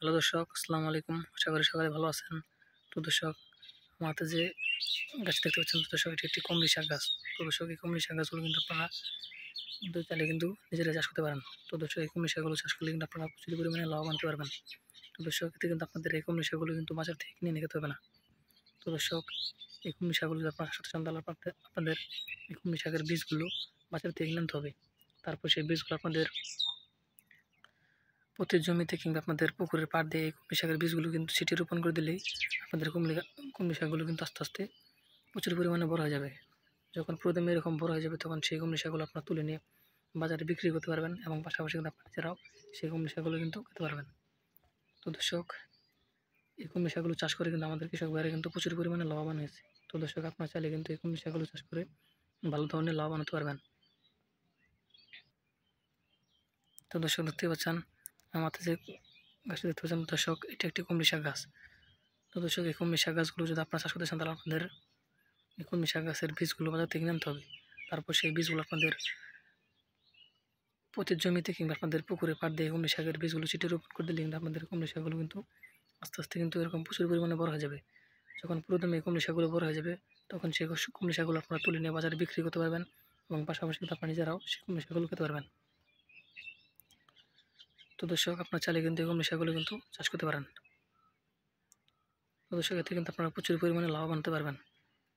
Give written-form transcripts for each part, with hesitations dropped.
Hello দর্শক, আসসালামু আলাইকুম। আশা করি সকালে ভালো আছেন। তো দর্শক, আমার হাতে যে গাছ দেখতে পাচ্ছেন তো দর্শক, এটি একটি কমলি শাক গাছ। তো দর্শক, এই কমলি শাক গাছগুলো কিন্তু আপনারা চাইলে কিন্তু নিজেরা চাষ করতে পারেন। তো দর্শক, এই কমলি শাকগুলো চাষ করলে কিন্তু আপনারা প্রচুর পরিমাণে লাভ আনতে পারবেন। তো দর্শক, এতে কিন্তু আপনাদের এই কমলি শাকগুলো কিন্তু বাজার থেকে কিনে নিতে হবে না। তো দর্শক, এই কমলি শাকগুলো যদি আপনার সাথে সাথে আপনাদের এই কমলি শাকের বীজগুলো বাজার থেকে কিনে আনতে হবে। তারপর সেই বীজগুলো আপনাদের প্রতি জমিতে কিংবা আপনাদের পুকুরের পাড় দিয়ে এই কলমি শাকের বীজগুলো কিন্তু ছিটিয়ে রোপণ করে দিলেই আপনাদের কলমি শাকগুলো কিন্তু আস্তে আস্তে প্রচুর পরিমাণে বড় হয়ে যাবে। যখন পুরোদমে এরকম বড় হয়ে যাবে তখন সেই কলমি শাকগুলো আপনারা তুলে নিয়ে বাজারে বিক্রি করতে পারবেন এবং পাশাপাশি কিন্তু আপনারা নিজেরাও সেই কলমি শাকগুলো কিন্তু খেতে পারবেন। তো দর্শক, এই কলমি শাকগুলো চাষ করে কিন্তু আমাদের কৃষক ভাইরা কিন্তু প্রচুর পরিমাণে লাভবান হয়েছে। তো দর্শক, আপনারা চাইলে কিন্তু এই কলমি শাকগুলো চাষ করে ভালো ধরনের লাভবান হতে পারবেন। তো দর্শক, দেখতে পাচ্ছেন আমার হাতে যে গাছটি দেখতে পাচ্ছেন দর্শক, এটি একটি কলমি শাক গাছ। তো দর্শক, এই কলমি শাক গাছগুলো যদি আপনারা চাষ করতে চান তাহলে আপনাদের এই কলমি শাক গাছের বীজগুলো বাজার থেকে আনতে হবে। তারপর সেই বীজগুলো আপনাদের প্রতি জমিতে কিংবা আপনাদের পুকুরে পাড় দিয়ে কলমি শাকের বীজগুলো ছিটিয়ে রোপণ করে দিলে কিন্তু আপনাদের কলমি শাকগুলো কিন্তু আস্তে আস্তে কিন্তু এরকম প্রচুর পরিমাণে বড় হয়ে যাবে। যখন পুরোদমে এই কলমি শাকগুলো বড় হয়ে যাবে তখন সেই কলমি শাকগুলো আপনারা তুলে নিয়ে বাজারে বিক্রি করতে পারবেন এবং পাশাপাশি কিন্তু আপনারা নিজেরাও সেই কলমি শাকগুলো খেতে পারবেন। তো দর্শক, আপনার চাইলে কিন্তু এই কলমি শাকগুলো কিন্তু চাষ করতে পারেন। তো দর্শক, এতে কিন্তু আপনারা প্রচুর পরিমাণে লাভবান হতে পারবেন।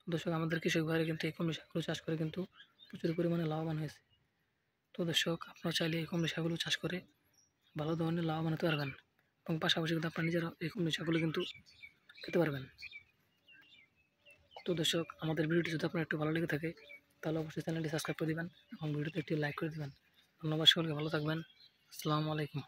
দর্শক, আমাদের কৃষক ভাইরা কিন্তু এই কলমি শাকগুলো চাষ করে কিন্তু প্রচুর পরিমাণে লাভবান হয়েছে। তো দর্শক, আপনারা চাইলে এই কলমি শাকগুলো চাষ করে ভালো ধরনের লাভবান হতে পারবেন এবং পাশাপাশি কিন্তু আপনারা নিজেরা এই কলমি শাকগুলো কিন্তু খেতে পারবেন। তো দর্শক, আমাদের ভিডিওটি যদি আপনার একটু ভালো লেগে থাকে তাহলে অবশ্যই চ্যানেলটি সাবস্ক্রাইব করে দেবেন এবং ভিডিওতে একটি লাইক করে দেবেন। ধন্যবাদ, সকলকে ভালো থাকবেন। আসসালামু আলাইকুম।